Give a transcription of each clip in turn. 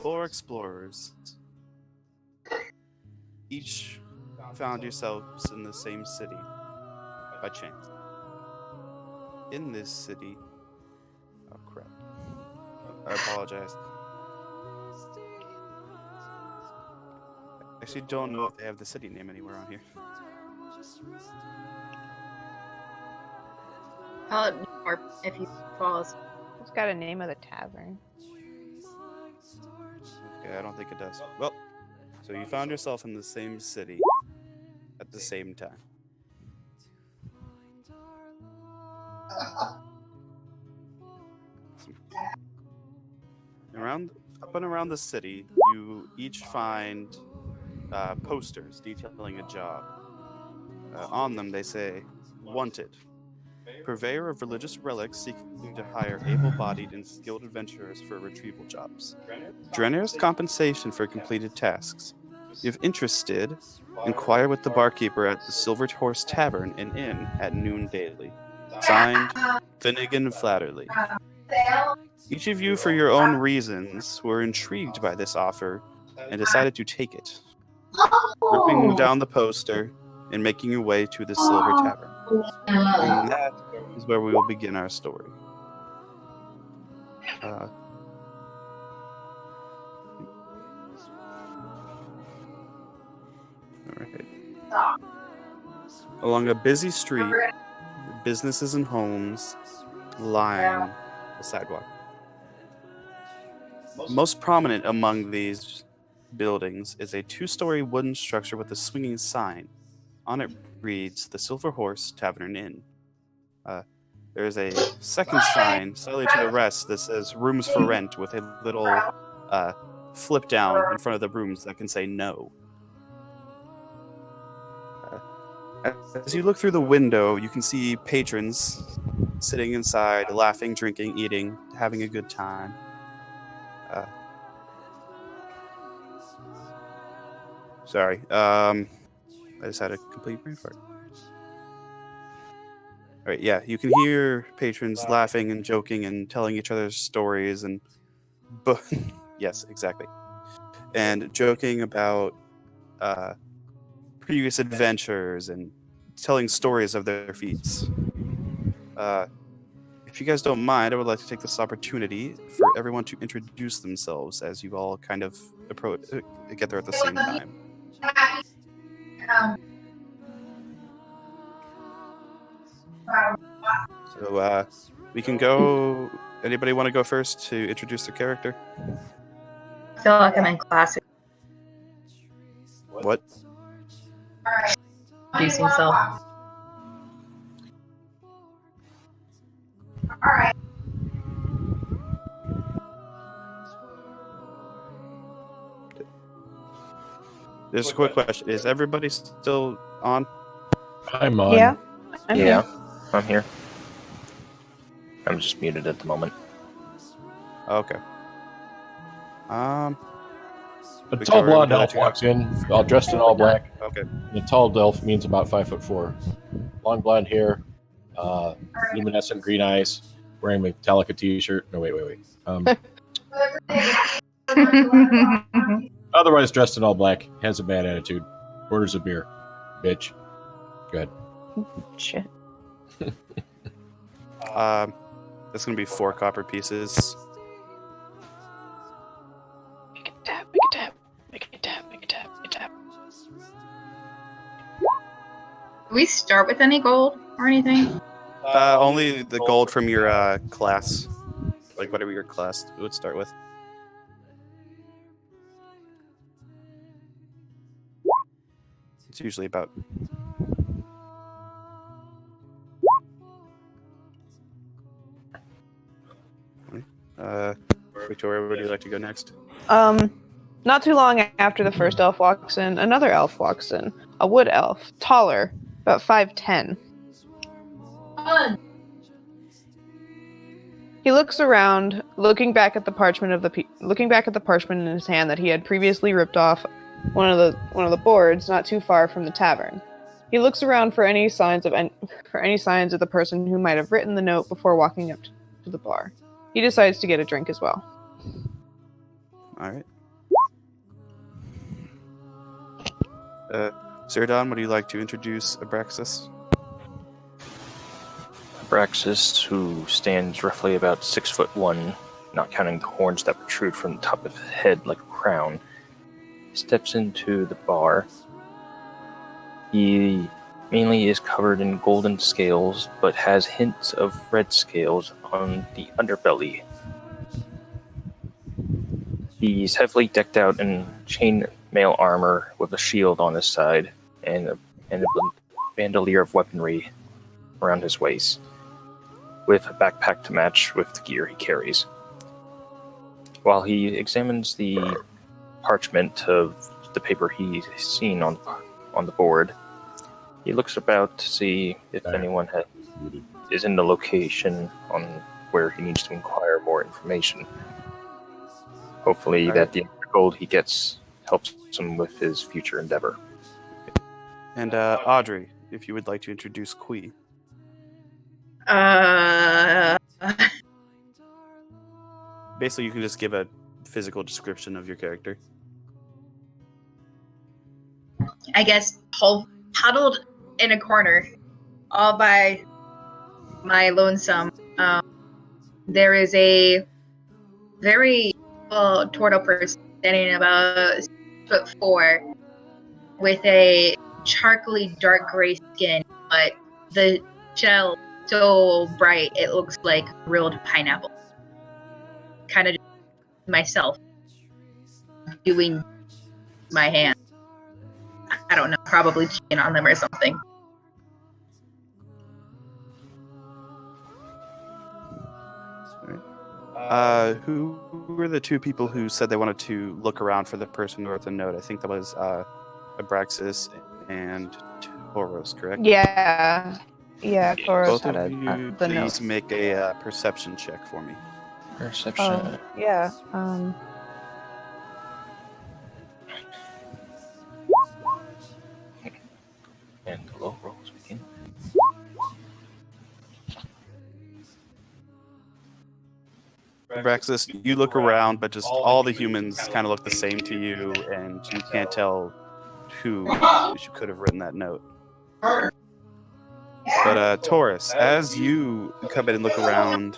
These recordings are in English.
4 explorers each found yourselves in the same city by chance. In this city... Oh, crap. I apologize. I actually don't know if they have the city name anywhere on here. Or if he falls. It's got a name of the tavern. Okay, I don't think it does. Well, so you found yourself in the same city at the same time. Up and around the city, you each find posters detailing a job. On them, they say, "Wanted. Purveyor of religious relics seeking to hire able-bodied and skilled adventurers for retrieval jobs. Generous compensation for completed tasks. If interested, inquire with the barkeeper at the Silver Horse Tavern and Inn at noon daily. Signed, Finnegan Flatterly." Each of you, for your own reasons, were intrigued by this offer and decided to take it, ripping down the poster and making your way to the Silver Tavern. And that is where we will begin our story. Alright. Along a busy street, businesses and homes line the sidewalk. Most prominent among these buildings is a 2-story wooden structure with a swinging sign. On it reads, "The Silver Horse Tavern and Inn." There is a second sign, slightly to the rest, that says "Rooms for Rent" with a little flip down in front of the rooms that can say "No." As you look through the window, you can see patrons sitting inside, laughing, drinking, eating, having a good time. Sorry. I just had a complete brain fart. Alright, yeah, you can hear patrons laughing and joking and telling each other's stories and... yes, exactly. And joking about previous adventures and telling stories of their feats. If you guys don't mind, I would like to take this opportunity for everyone to introduce themselves as you all kind of get there at the same time. So, we can go... Anybody want to go first to introduce their character? I feel like I'm in class. What? Introduce himself. Alright. There's a quick question. Is everybody still on? I'm on. Yeah. Yeah, I'm here. I'm just muted at the moment. Okay. A tall blonde elf walks in, all dressed in all black. Okay. And a tall elf means about 5'4". Long blonde hair, luminescent green eyes, wearing a Metallica t-shirt. No, wait. Otherwise dressed in all black, has a bad attitude, orders a beer. Bitch. Good. Shit. That's gonna be 4 copper pieces. Make it tap. Do we start with any gold or anything? Only the gold from your class. Like whatever your class would start with. It's usually about... Victoria, would you like to go next? Not too long after the first elf walks in, another elf walks in. A wood elf, taller, about 5'10". He looks around, looking back at the parchment in his hand that he had previously ripped off one of the boards not too far from the tavern. He looks around for any signs of the person who might have written the note before walking up to the bar. He decides to get a drink as well. All right. Zerdon, would you like to introduce Abraxas? Abraxas, who stands roughly about 6'1", not counting the horns that protrude from the top of his head like a crown, steps into the bar. He mainly is covered in golden scales, but has hints of red scales on the underbelly. He's heavily decked out in chainmail armor with a shield on his side and a bandolier of weaponry around his waist, with a backpack to match with the gear he carries. While he examines the parchment of the paper he's seen on the board, he looks about to see if anyone is in the location on where he needs to inquire more information. Hopefully that the gold he gets helps him with his future endeavor. And Audrey, if you would like to introduce Kui. Basically, you can just give a physical description of your character. I guess huddled in a corner, all by my lonesome. There is a very tall person standing about 6'4", with a charcoaly dark gray skin, but the shell so bright it looks like grilled pineapple. Kind of myself doing my hand. I don't know, probably cheating on them or something. Who were the two people who said they wanted to look around for the person who wrote the note? I think that was Abraxas and Toros, correct? Yeah. Yeah, Toros Both had of you, the please note. make a perception check for me. Perception. Oh, yeah. And the low rolls begin. Abraxas, you look around, but just all the humans kind of look the same to you, and you can't tell who could have written that note. But Taurus, as you come in and look around,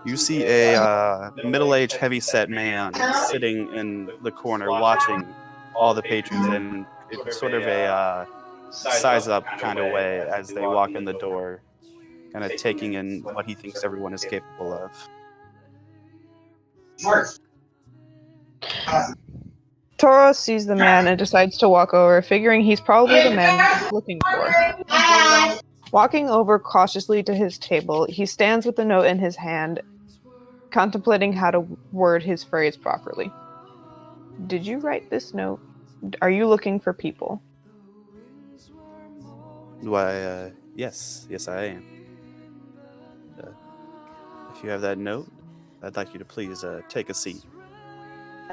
you see a middle-aged, heavy-set man sitting in the corner watching all the patrons in sort of a size-up kind of way as they walk in the door, kind of taking in what he thinks everyone is capable of. Toros sees the man and decides to walk over, figuring he's probably the man he's looking for. Walking over cautiously to his table, he stands with the note in his hand, contemplating how to word his phrase properly. Did you write this note? Are you looking for people? Why, yes, I am. If you have that note, I'd like you to please take a seat.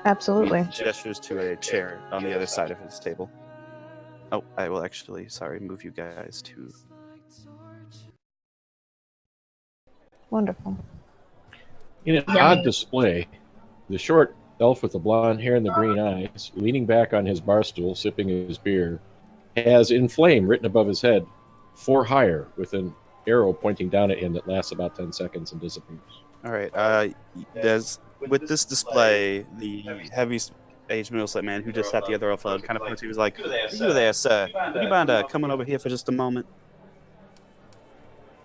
Absolutely. He gestures to a chair on the other side of his table. Oh, I will actually, move you guys to... Wonderful. In an odd display, the short elf with the blonde hair and the green eyes, leaning back on his bar stool, sipping his beer, has in flame written above his head, "For hire," with an arrow pointing down at him that lasts about 10 seconds and disappears. All right. With this display, the heavy-aged middle-set man who just had the other elf kind of points. He was like, "You there, sir? Would you mind coming over here for just a moment?"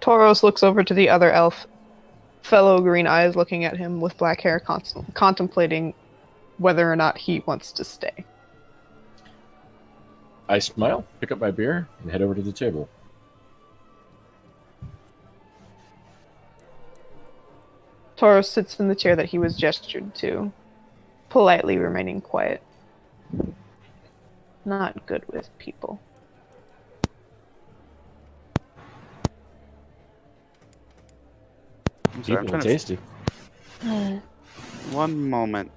Toros looks over to the other elf, fellow green eyes looking at him with black hair, contemplating whether or not he wants to stay. I smile, pick up my beer, and head over to the table. Toros sits in the chair that he was gestured to, politely remaining quiet. Not good with people. I'm sorry, I'm People trying to... tasty. One moment.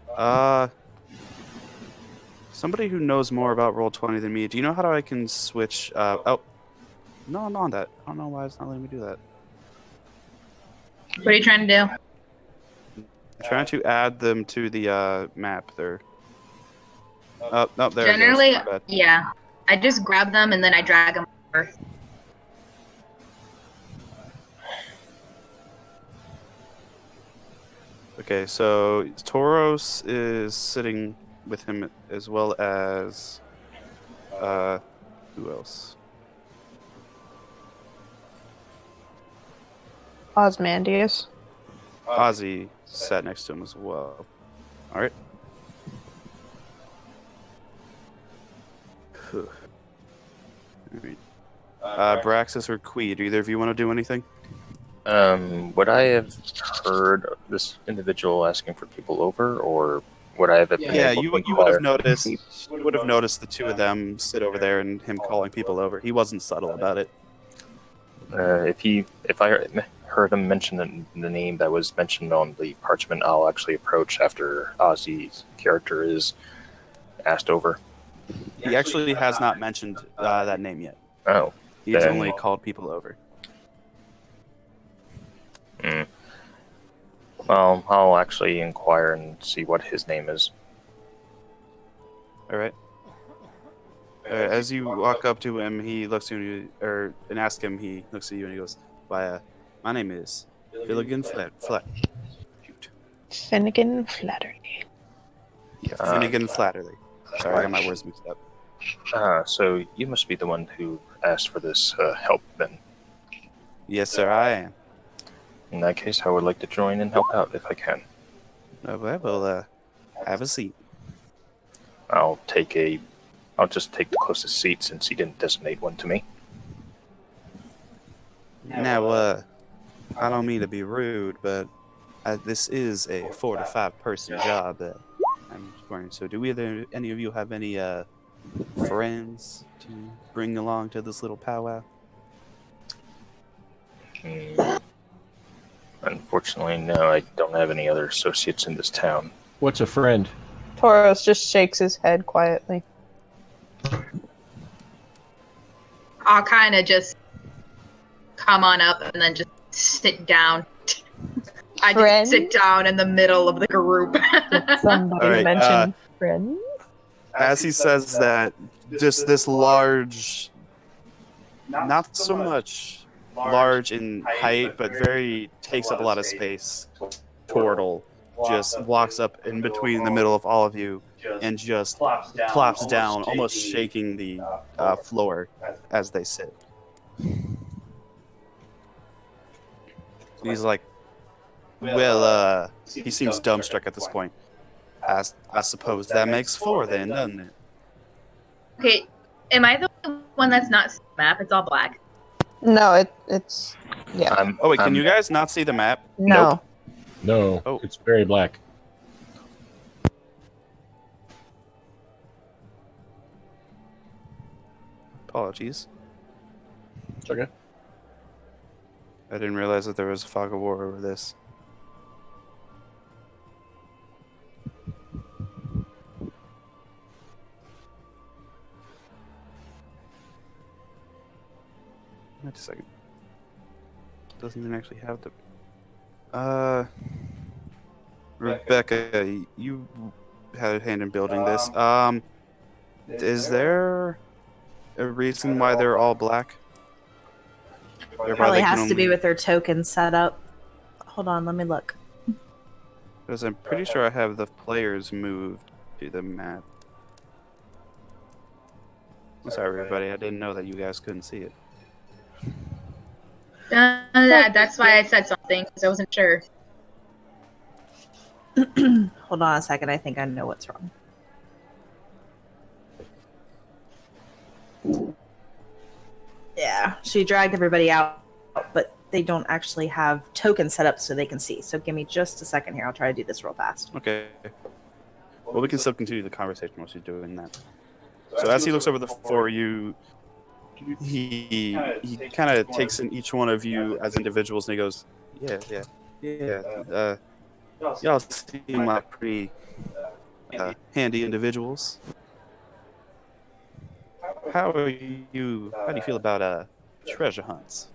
Somebody who knows more about Roll20 than me, do you know how I can switch... Oh. No, I'm on that. I don't know why it's not letting me do that. What are you trying to do? trying to add them to the map. They're oh, there Generally, it goes. My bad. yeah. I just grab them and then I drag them over. Okay, so Tauros is sitting with him as well as who else? Osmandius. Ozzy sat next to him as well. All right. All right. Braxis or Quee, do either of you want to do anything? Would I have heard this individual asking for people over, or would I have been Yeah, able you to would inquire? have noticed the two of them sit over there and him calling people over. He wasn't subtle about it. If I heard him mention the name that was mentioned on the parchment, I'll actually approach after Ozzy's character is asked over. He actually has not mentioned that name yet. Oh. He's Then- only called people over. Well, I'll actually inquire and see what his name is. All right. As you walk up to him, he looks at you, and ask him. He looks at you and he goes, "Why, my name is Finnegan Shoot. Finnegan Flattery. Yeah, Finnegan Flatterly. Sorry, I got my words mixed up. So you must be the one who asked for this help, then. Yes, sir, I am. In that case, I would like to join and help out if I can. Well, have a seat. I'll just take the closest seat since he didn't designate one to me. Now, I don't mean to be rude, but this is a 4 to 5 person job that I'm going. So, do any of you have any friends to bring along to this little powwow? Unfortunately, no, I don't have any other associates in this town. What's a friend? Tauros just shakes his head quietly. I'll kind of just come on up and then just sit down. I Friend? just sit down in the middle of the group. Somebody All right, mentioned friend. As he says that, just this large, not so much large in height, but takes up a lot of space, turtle just walks up in between the middle of all of you and just plops down, almost shaking the floor as they sit. He's like, well, he seems dumbstruck at this point. I suppose that makes 4 then, doesn't it? Okay, am I the only one that's not seeing the map? It's all black. No, it's yeah. Oh wait, can you guys not see the map? No. No, Oh. it's very black. Apologies. It's okay. I didn't realize that there was a fog of war over this. Wait a second. Doesn't even actually have the. Rebecca, you had a hand in building this. Is there a reason why they're all black? Or why Probably they can has to be only- with their token set up. Hold on, let me look. Because I'm pretty sure I have the players moved to the map. I'm sorry, everybody. I didn't know that you guys couldn't see it. That's why I said something, because I wasn't sure. Hold on a second, I think I know what's wrong. Yeah, she dragged everybody out, but they don't actually have tokens set up so they can see. So give me just a second here. I'll try to do this real fast. Okay. Well, we can still continue the conversation while she's doing that. So as he looks over the 4 of you, he kind of takes in each one of you as individuals, and he goes, yeah. Y'all seem like pretty handy individuals. How do you feel about treasure hunts?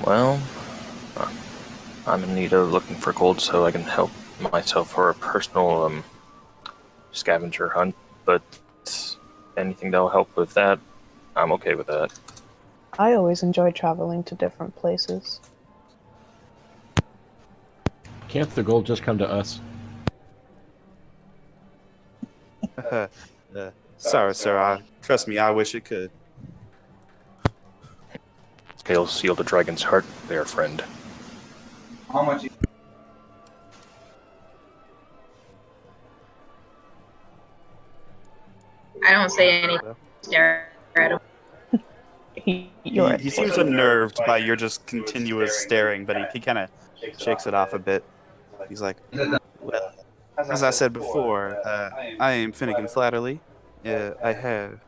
Well, I'm in need of looking for gold so I can help myself for a personal scavenger hunt. But anything that'll help with that, I'm okay with that. I always enjoy traveling to different places. Can't the gold just come to us? Sorry, sir. Trust me, I wish it could. Scales seal the dragon's heart, there, friend. How much? I don't say anything. Stare at him. He seems unnerved by your just continuous staring, but he kind of shakes it off a bit. He's like, well, as I said before, I am Finnegan Flatterly. I have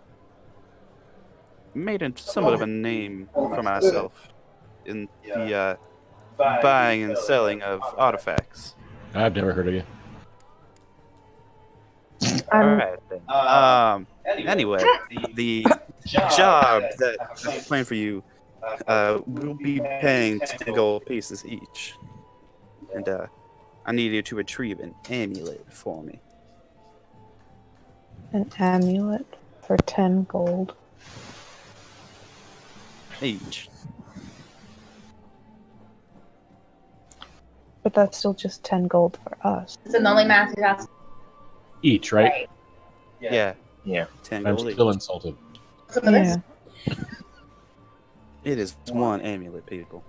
made somewhat of a name for myself in the buying and selling of artifacts. I've never heard of you. All right, then. Anyway, the job that I planned for you will be paying 10 gold pieces each. And I need you to retrieve an amulet for me. An amulet for 10 gold. Each. But that's still just 10 gold for us. It's the only math you asked. Each, right? Yeah. Yeah. 10 I'm gold still each. insulted. Yeah. It is one amulet, people.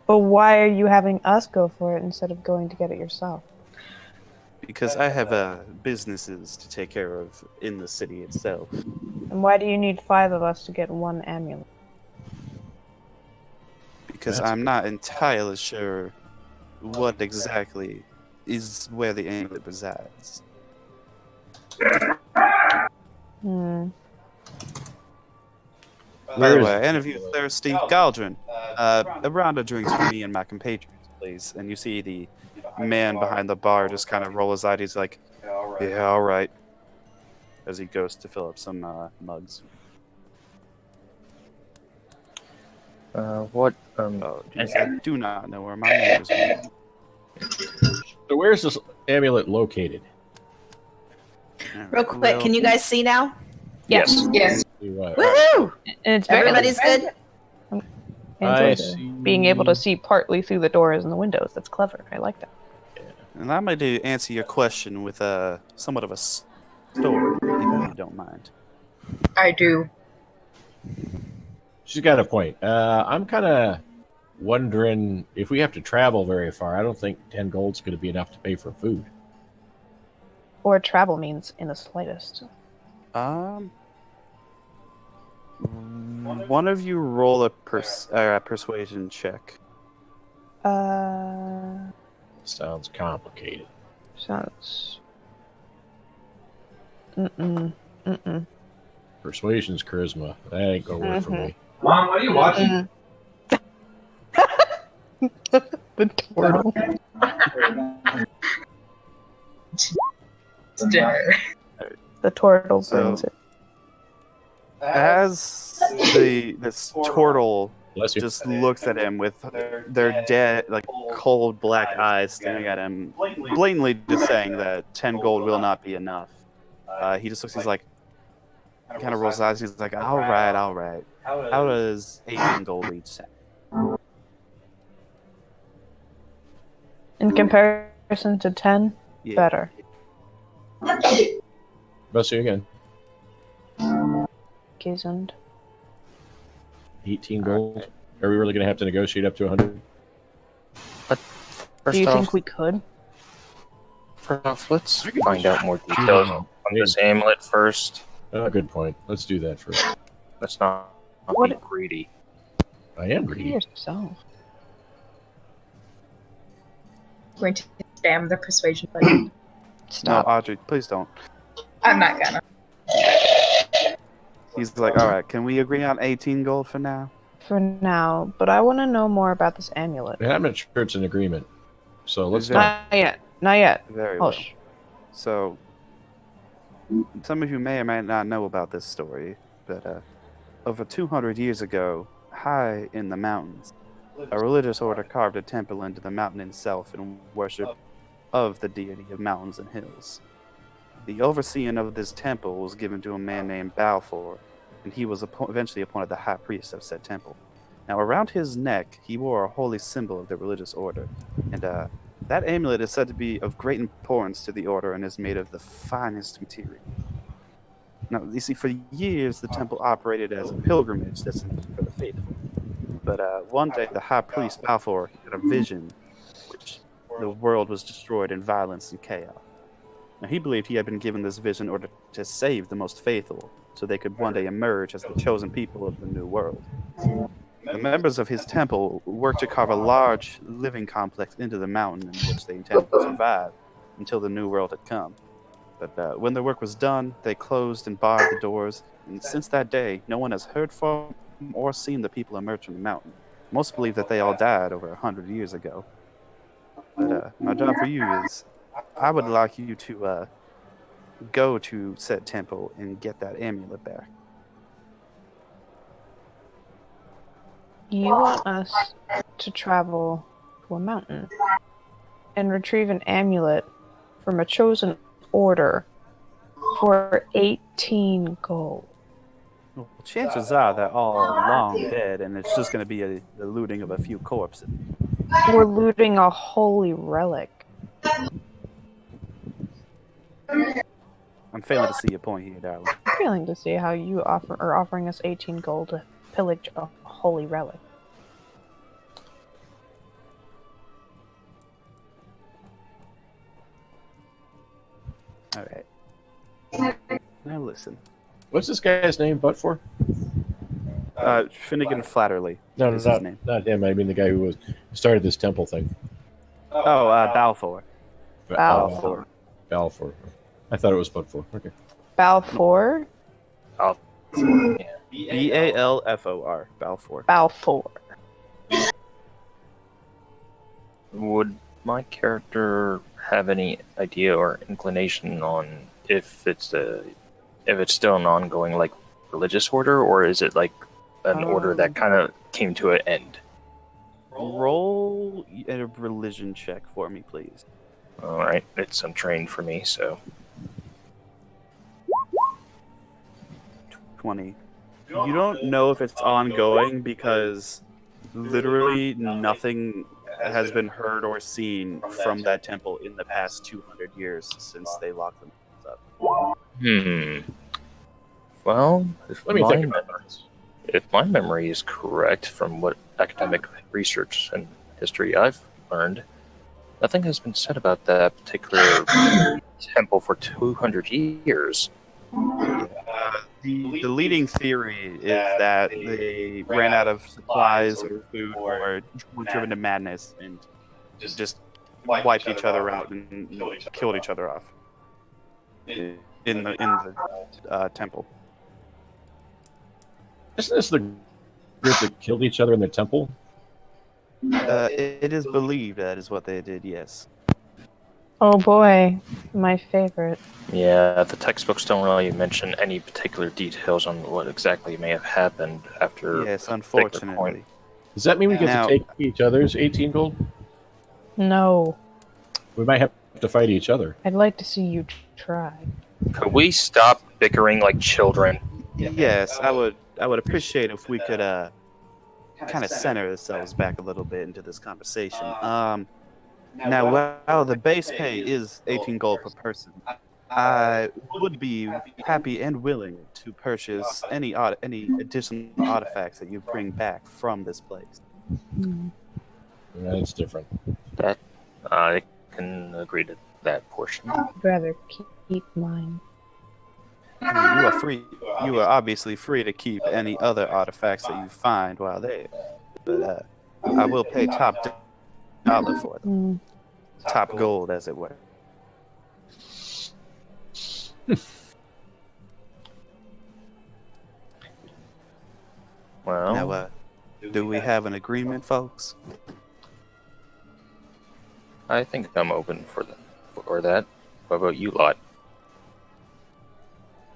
But why are you having us go for it instead of going to get it yourself? Because I have businesses to take care of in the city itself. And why do you need 5 of us to get one amulet? Because That's I'm not entirely sure what exactly is where the amulet resides. Hmm. By the way, any of you thirsty? Galdrin, a round of drinks for me and my compatriots, please. And you see the man behind the bar just kind of roll his eyes. He's like, yeah, all right. As he goes to fill up some mugs. What? Oh, geez, I do not know where my manners went. So where's this amulet located? Real quick, can you guys see now? Yes. Yes. See what? Woohoo! And it's very Everybody's good? I I enjoy see. being able to see partly through the doors and the windows. That's clever. I like that. And I'm going to answer your question with somewhat of a story, if you don't mind. I do. She's got a point. I'm kind of wondering if we have to travel very far. I don't think 10 gold's going to be enough to pay for food. Or travel means in the slightest. One of you roll a persuasion check. Sounds complicated. Sounds. Mm-mm. Persuasion's charisma. That ain't going to work for me. Mom, what are you watching? The turtle. Stare. The turtle So- brings it. As this turtle Bless you. just looks at him with their dead, like cold black eyes staring at him, blatantly just saying that 10 gold will not be enough. He just looks, he's like, kind of rolls his eyes, he's like, all right. How does 18 gold each sound? In comparison to 10, Yeah. better. Bless you again. Gesund. 18 gold. Are we really going to have to negotiate up to 100? Do you think we could? First off, let's find out more details on this amulet first. Oh, good point. Let's do that first. Let's not be What- greedy. I am Be greedy. yourself. I'm going to spam the persuasion button. No, Stop. Audrey, please don't. I'm not gonna. He's like, all right, can we agree on 18 gold for now? For now, but I want to know more about this amulet. And I'm not sure it's an agreement. So let's Is there- talk. Not yet. Not yet. Very well. Hush. So, some of you may or may not know about this story, but over 200 years ago, high in the mountains, a religious order carved a temple into the mountain itself in worship of the deity of mountains and hills. The overseeing of this temple was given to a man named Balfour, and he was eventually appointed the high priest of said temple. Now, around his neck, he wore a holy symbol of the religious order, and that amulet is said to be of great importance to the order and is made of the finest material. Now, you see, for years, the temple operated as a pilgrimage destination for the faithful. But one day, the high priest Balfour had a vision, which the world was destroyed in violence and chaos. Now, he believed he had been given this vision in order to save the most faithful, so they could one day emerge as the chosen people of the new world. The members of his temple worked to carve a large living complex into the mountain in which they intended to survive until the new world had come. But when the work was done, they closed and barred the doors, and since that day, no one has heard from or seen the people emerge from the mountain. Most believe that they all died over 100 years ago. But my job for you is, I would like you to go to said temple and get that amulet back. You want us to travel to a mountain and retrieve an amulet from a chosen order for 18 gold. Well, chances are they're all long dead, and it's just going to be the looting of a few corpses. We're looting a holy relic. I'm failing to see your point here, darling. I'm failing to see how you are offering us 18 gold to pillage a holy relic. All right. Now listen. What's this guy's name? But for? Finnegan Flatterly. No, is his name. not him. I mean the guy who started this temple thing. Oh, Balfour. Balfour. Balfour. I thought it was but for. Okay. Balfour? Yeah. Balfour. Balfour. Balfour. Would my character have any idea or inclination on if it's still an ongoing like religious order, or is it like an order that kind of came to an end? Roll a religion check for me, please. All right, it's untrained for me, so 20. You don't know if it's ongoing because literally nothing has been heard or seen from that temple in the past 200 years since they locked themselves up. Well, Let me think about this. if my memory is correct from what academic research and history I've learned, nothing has been said about that particular temple for 200 years. The leading theory is that they ran out of supplies or food or were driven to madness and just wiped each other out and killed each other off in the temple. Isn't this the group that killed each other in the temple? It is believed that is what they did, yes. Oh boy, my favorite. Yeah, the textbooks don't really mention any particular details on what exactly may have happened after. Yes, a particular unfortunately. point. Does that mean we get Now- to take each other's 18 gold? No, We might have to fight each other. I'd like to see you try. Could we stop bickering like children? Yes, I would appreciate if we could kind of center ourselves back a little bit into this conversation. Now, while the base pay is 18 gold per person, I would be happy and willing to purchase any additional artifacts that you bring back from this place. That's different. That I can agree to that portion. I'd rather keep mine. I mean, you are free. You are obviously free to keep any other artifacts that you find while there, but I will pay top dollar for them. Top gold, as it were. Well, Now, do we have an agreement, folks? I think I'm open for that. What about you lot?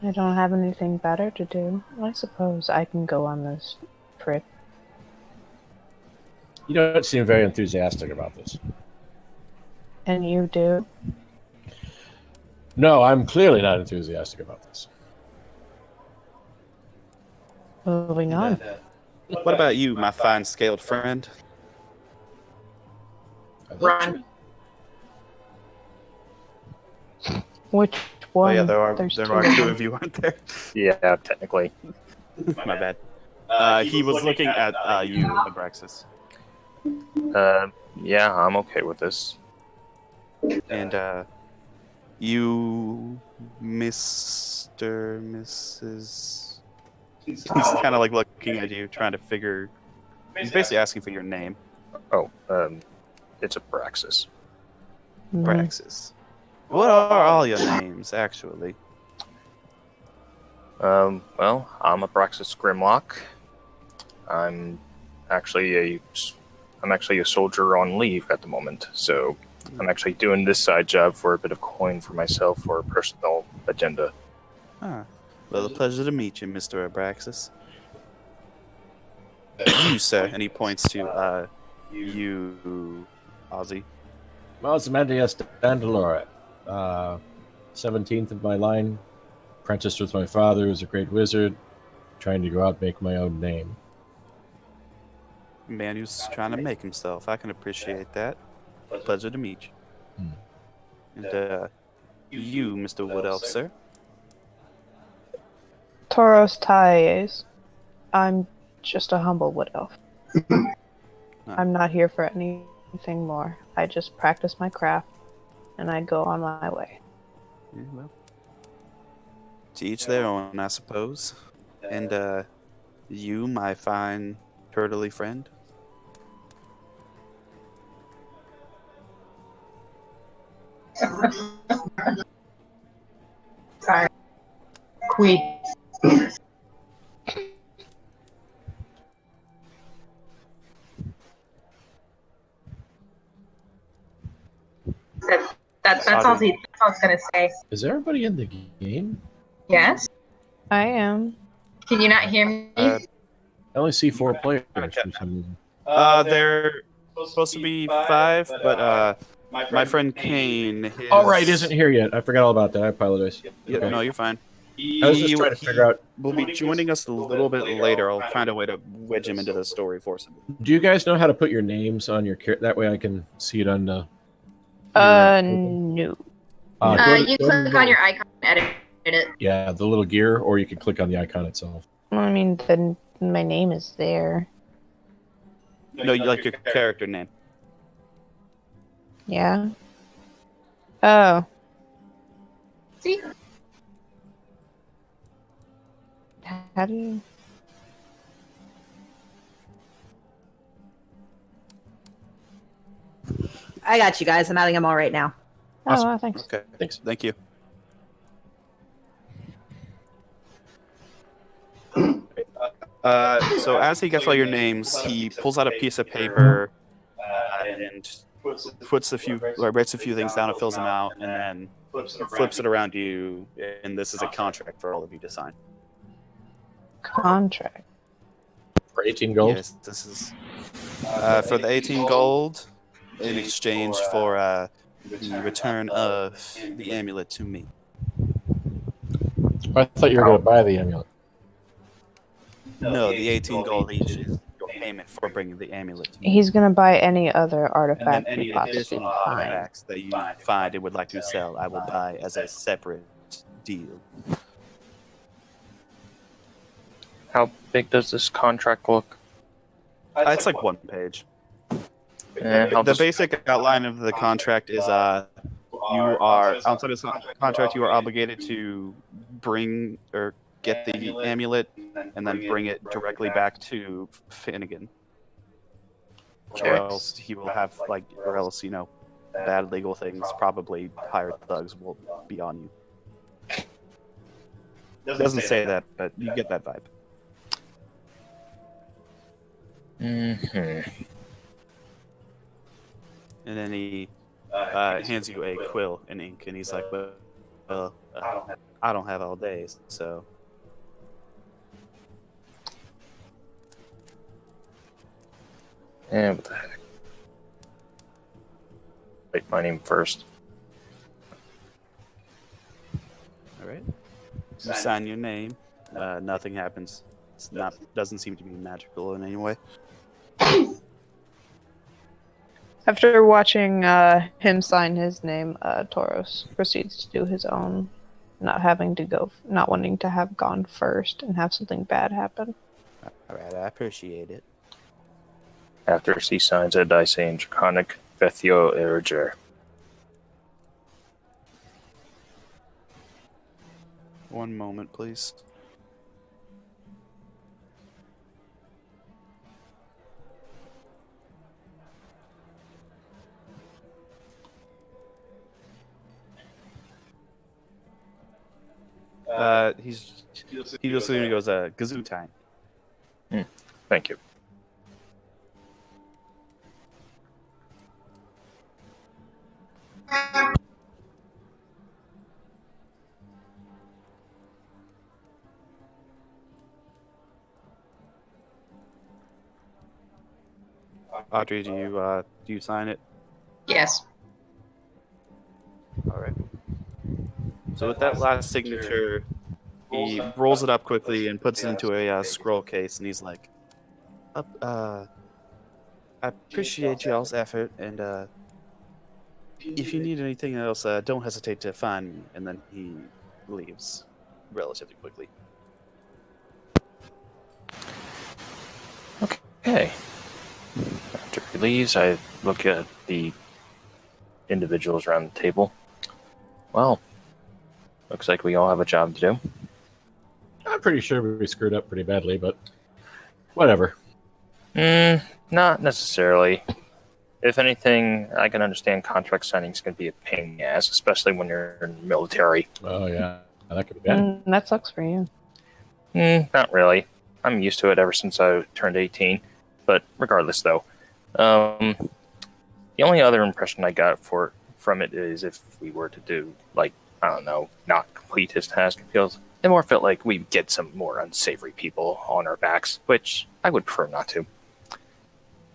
I don't have anything better to do. I suppose I can go on this trip. You don't seem very enthusiastic about this. And you do? No, I'm clearly not enthusiastic about this. Moving on. What about you, my fine scaled friend? Run. Which Oh one? yeah, there There's are two. two of you, aren't there? Yeah, technically. My bad. He was looking at you, Abraxas, Yeah, I'm okay with this. and you, Mr. Mrs. He's kind of like looking at you, trying to figure. He's basically asking for your name, Oh, it's Abraxas. Mhm. Abraxas. What are all your names, actually? Well, I'm Abraxas Grimlock. I'm actually a soldier on leave at the moment, so I'm actually doing this side job for a bit of coin for myself for a personal agenda. Ah, well, a pleasure to meet you, Mr. Abraxas. You, sir, and he points to you, Ozzy. Ozymandias Dandalore, 17th of my line, apprenticed with my father, who's a great wizard, trying to go out and make my own name. Man who's trying to make himself. I can appreciate that. Pleasure to meet you. And you, Mr. Wood Elf, sir. Toros Taes. I'm just a humble wood elf. I'm not here for anything more. I just practice my craft, and I go on my way. Yeah, well, to each their own, I suppose. And you, my fine turtley friend. Sorry. Queen. That's all he's gonna say. Is everybody in the game? Yes. I am. Can you not hear me? I only see 4 players for some reason. They're supposed to be 5, but my friend Kane. All right, isn't here yet. I forgot all about that. I apologize. Yeah, Okay. no, you're fine. I was just trying to figure out. Will be joining us a little bit later. I'll find a way to wedge him into the story for some. Do you guys know how to put your names on your that way I can see it on the? No. Go to- You go to click the- on your icon and edit it. Yeah, the little gear, or you can click on the icon itself. I mean, then my name is there. No, you like your character name. Yeah. Oh. See? How do you? I got you guys. I'm adding them all right now. Awesome. Oh, thanks. Okay, Thanks. thank you. So as he gets all your names, he pulls out a piece of paper and puts a few, or writes a few things down and fills them out, and then flips it around to you. And this is a contract for all of you to sign. Contract. For 18 gold. Yes, this is for the 18 gold in exchange for the return of the amulet to me. I thought you were going to buy the amulet. No, the 18 gold each is your payment for bringing the amulet to me. He's gonna buy any other And then artifact any he possibly additional find. artifacts that you find and would like to sell, I will buy as a separate deal. How big does this contract look? It's like 1 page. How The does- basic outline of the contract is you are outside of this contract, you are obligated to bring or get the amulet and then bring it directly back to Finnegan. Okay. Or else he will have or else bad legal things, probably hired thugs will be on you. Doesn't say that, but you get that vibe. Mm-hmm. And then he hands you a quill and ink, and he's like, "Well, I don't have all day, so." And what the heck? Write my name first. All right. You sign your name. Nothing happens. It's not. Doesn't seem to be magical in any way. After watching him sign his name, Tauros proceeds to do his own, not wanting to have gone first and have something bad happen. All right. I appreciate it. After he signs it, I say in Draconic, Vethio Erger. One moment, please. He just goes Gazoo time. Thank you. Audrey, do you sign it? Yes. All right. So with that last signature, he rolls it up quickly and puts it into a scroll case, and he's like, I appreciate y'all's effort, and if you need anything else, don't hesitate to find me. And then he leaves relatively quickly. Okay. After he leaves, I look at the individuals around the table. Well, looks like we all have a job to do. I'm pretty sure we screwed up pretty badly, but whatever. Not necessarily. If anything, I can understand contract signing's going to be a pain in the ass, especially when you're in the military. Oh, yeah. That could be bad. That sucks for you. Not really. I'm used to it ever since I turned 18. But regardless, though, the only other impression I got from it is if we were to do, like, I don't know, not complete his task, it more felt like we'd get some more unsavory people on our backs, which I would prefer not to.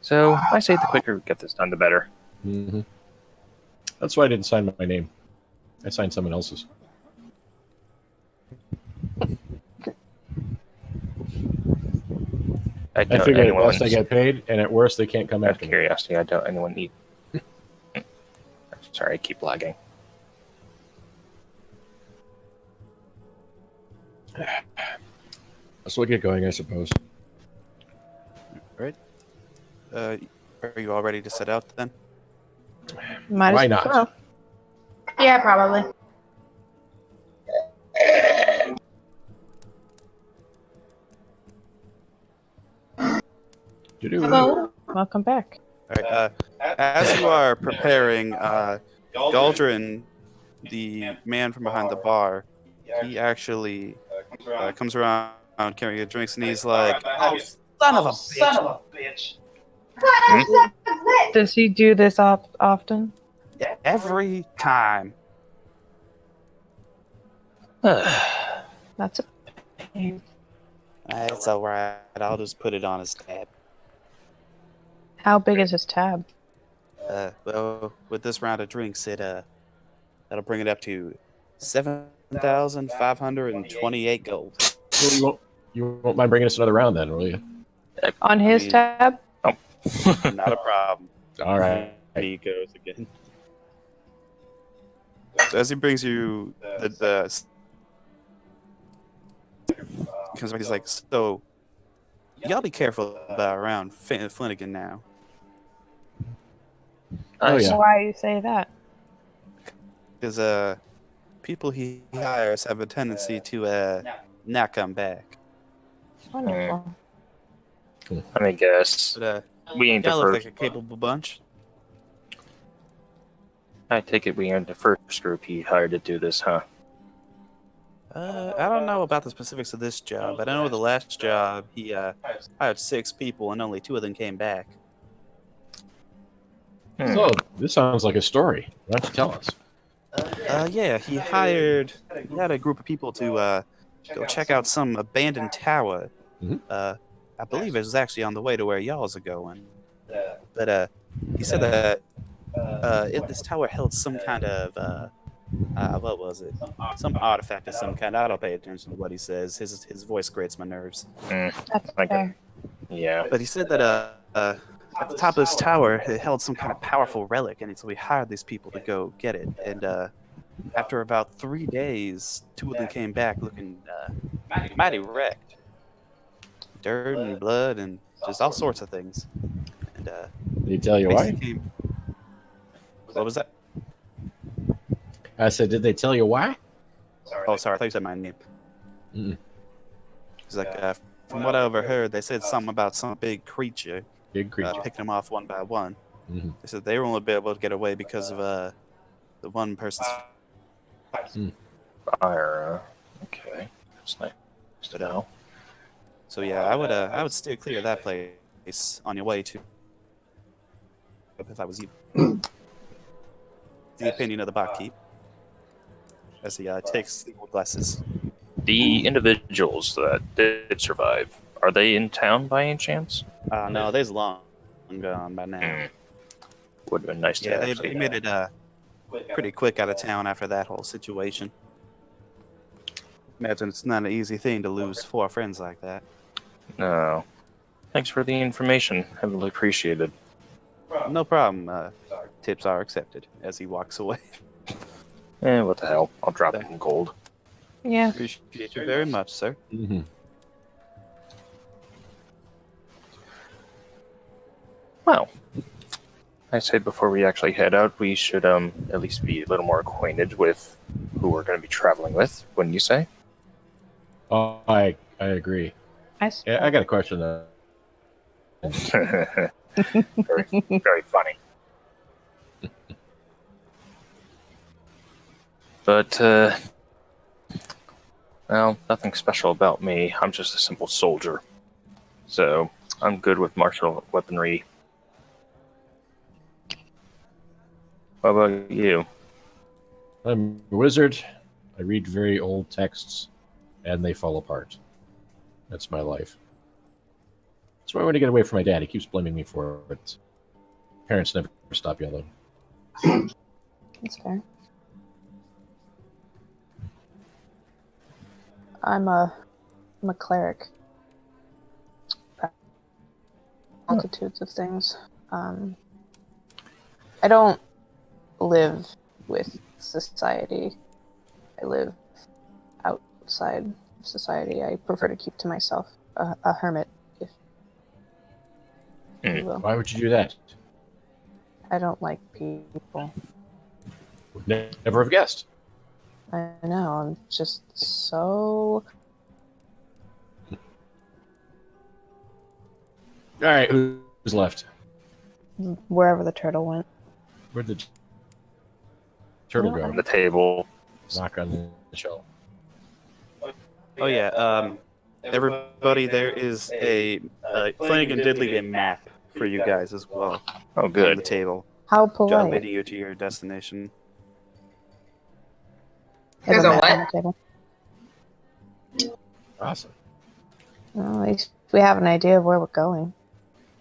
So I say the quicker we get this done, the better. Mm-hmm. That's why I didn't sign my name. I signed someone else's. I figured at best I get paid, and at worst they can't come out after of me. curiosity, I don't anyone need. Sorry, I keep lagging. Let's look get going, I suppose. All right. Are you all ready to set out then? Why not? Well. Yeah, probably. Hello? Welcome back. All right. As you are preparing, Galdrin, the man from behind the bar, he actually comes around carrying drinks, and he's like, "Oh, son of a bitch!" Does he do this often? Yeah, every time. That's a pain. It's all right. I'll just put it on his tab. How big is his tab? Well, with this round of drinks, that'll bring it up to 7,528 gold. Well, you won't mind bringing us another round then, will you? On his tab? Not a problem. All right. He goes again. So as he brings you the comes back, he's like, "So, y'all be careful about around Flanagan now." Oh, yeah. Why you say that? Because people he hires have a tendency to not come back. Wonderful. Let me guess. But We ain't the y'all look first. like a capable bunch. I take it we ain't the first group he hired to do this, huh? I don't know about the specifics of this job, but I know the last job he hired 6 people and only 2 of them came back. So, this sounds like a story. Why don't you tell us? Yeah, he had a group of people to go check out some abandoned tower. Mhm. I believe it was actually on the way to where y'all's are going. But he said that this tower held some kind of what was it? Some artifact of some kind. I don't pay attention to what he says. His voice grates my nerves. That's Like fair. Yeah. But he said that at the top of this tower, it held some kind of powerful relic, and so we hired these people to go get it. And after about 3 days, 2 of them came back looking mighty wrecked. Dirt and blood and just all sorts of things. And Did he tell you why? What was that? I said, did they tell you why? Oh, sorry, I thought you said my name. Mm-mm. It's like, from what I overheard, they said something about some big creature Big creature. picking them off one by one. Mhm. They said they were only able to get away because of the one person's. Fire. Okay. That's nice to know. So yeah, I would steer clear of that place on your way to. If I was you. The opinion of the barkeep. As he takes the old glasses. The individuals that did survive, are they in town by any chance? No, they's long gone by now. Would have been nice to Yeah, they actually. made it pretty quick out of town after that whole situation. Imagine it's not an easy thing to lose 4 friends like that. No. Thanks for the information. Heavily appreciated. No problem. Tips are accepted as he walks away. What the hell? I'll drop it in gold. Yeah. Appreciate you very much, sir. Mhm. Well, I say before we actually head out, we should at least be a little more acquainted with who we're going to be traveling with. Wouldn't you say? Oh, I agree. Yeah, I got a question though. Very funny. But, well, nothing special about me. I'm just a simple soldier. So, I'm good with martial weaponry. What about you? I'm a wizard. I read very old texts, and they fall apart. That's my life. That's why I want to get away from my dad. He keeps blaming me for it. Parents never stop yelling. That's fair. I'm a cleric. Multitudes of things. I don't live with society. I live outside of society. I prefer to keep to myself. A hermit, if you will. Why would you do that? I don't like people. Would never have guessed. I know, I'm just so... All right, who's left? Wherever the turtle went. Where'd the turtle On go? the table. Knock on the shelf. Oh yeah, everybody, there is a Flanagan did leave a map for you guys as well Oh, on the good. table, How polite. leading you to your destination. There's Have a map what? on the table. Awesome. Well, at least we have an idea of where we're going.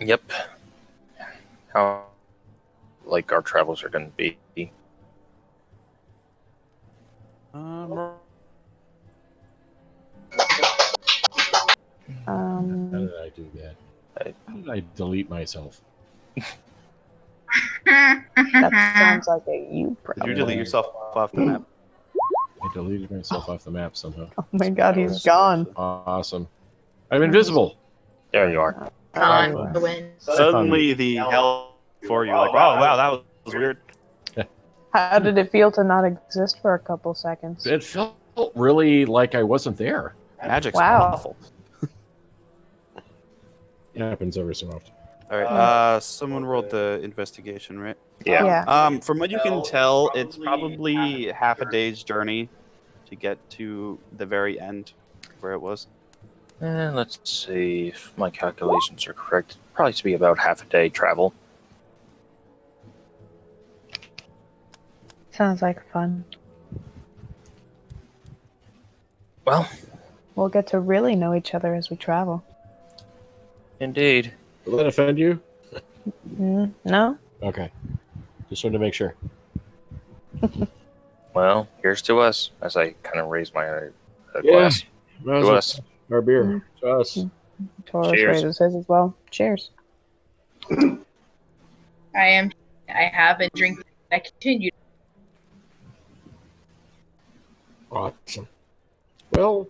Yep. How, like, our travels are going to be. How Um, did I do that? How did I delete myself? that sounds like a you Did problem. you delete yourself off the map? I deleted myself off the map somehow. Oh my god, he's gone. Awesome. I'm invisible. There you are. On the wind. Suddenly, the hell for you, like, wow, that was weird. How did it feel to not exist for a couple seconds? It felt really like I wasn't there. Magic's Wow. awful. It happens every so often. All right, someone rolled the investigation, right? Yeah. From what you can tell, it's probably half a day's journey to get to the very end where it was. And let's see if my calculations are correct. Probably to be about half a day travel. Sounds like fun. Well, We'll get to really know each other as we travel. indeed. Will that offend you? No? Okay. Just wanted to make sure. Well, here's to us, as I kind of raise my glass. Might as To well us. Our beer. To us. Taurus Cheers. raises his as well. Cheers. I have been drinking. I continue. Awesome. Well,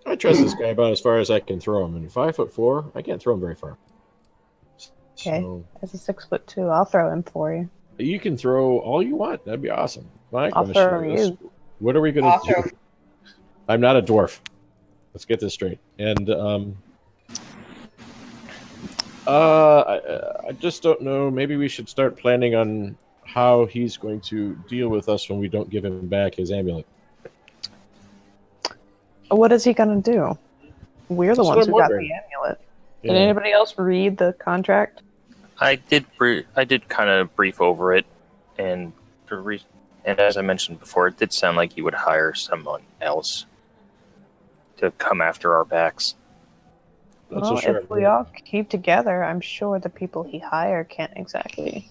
I trust this guy about as far as I can throw him. And 5'4", I can't throw him very far. Okay. So As a 6'2", I'll throw him for you. you can throw all you want. That'd be awesome. My I'll question throw is, you. what are we going I'll to do? throw- I'm not a dwarf. Let's get this straight. And I just don't know. Maybe we should start planning on how he's going to deal with us when we don't give him back his amulet. What is he gonna do? We're the That's what ones I'm who got the wondering. amulet. Yeah. Did anybody else read the contract? I did kind of brief over it, and and as I mentioned before, it did sound like you would hire someone else to come after our backs. That's Well, a sure. if we all keep together, I'm sure the people he hired can't exactly.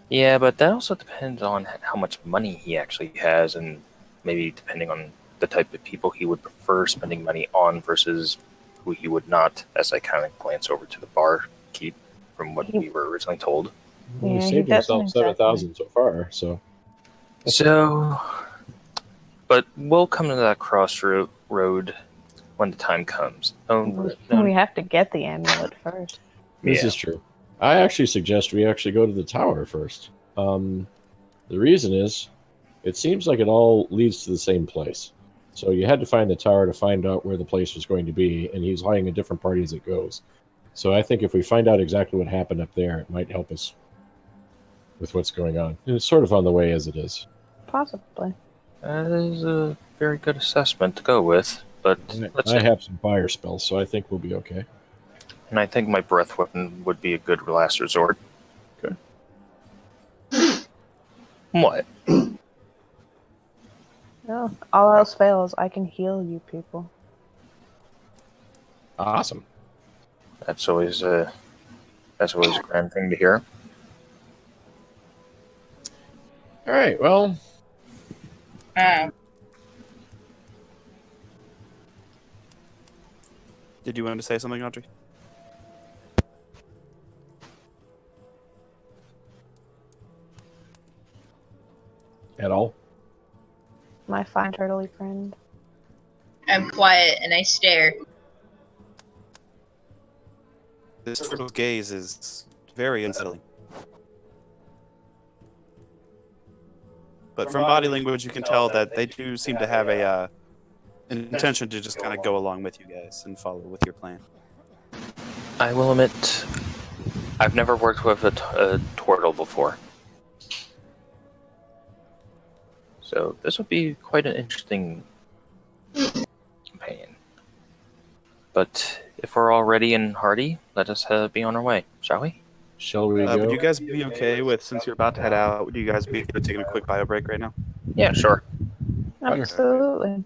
Yeah, but that also depends on how much money he actually has, and maybe depending on the type of people he would prefer spending money on versus who he would not, as I kind of glance over to the barkeep from what we were originally told. Well, Yeah, he he saved doesn't himself 7,000 so far. So So, but we'll come to that crossroad when the time comes. We have to get the amulet first. this is true. I actually suggest we actually go to the tower first. The reason is, it seems like it all leads to the same place. So you had to find the tower to find out where the place was going to be, and he's hiding a different party as it goes. So I think if we find out exactly what happened up there, it might help us with what's going on. And it's sort of on the way as it is. Possibly. That is a very good assessment to go with, but I have some fire spells, so I think we'll be okay. and I think my breath weapon would be a good last resort. Okay. What? No, all else fails, I can heal you people. Awesome. That's always a grand thing to hear. All right, well, Did you want to say something, Audrey? at all? My fine turtley friend. I'm quiet and I stare. This turtle's gaze is very unsettling. But from body language, you can tell that they do seem to have an intention to just kind of go along with you guys and follow with your plan. I will admit, I've never worked with a turtle before. So this would be quite an interesting companion. But if we're all ready and hearty, let us be on our way, shall we? Shall we go? Would you guys be okay with, since you're about to head out, would you guys be okay with taking a quick bio break right now? Yeah, sure. Absolutely.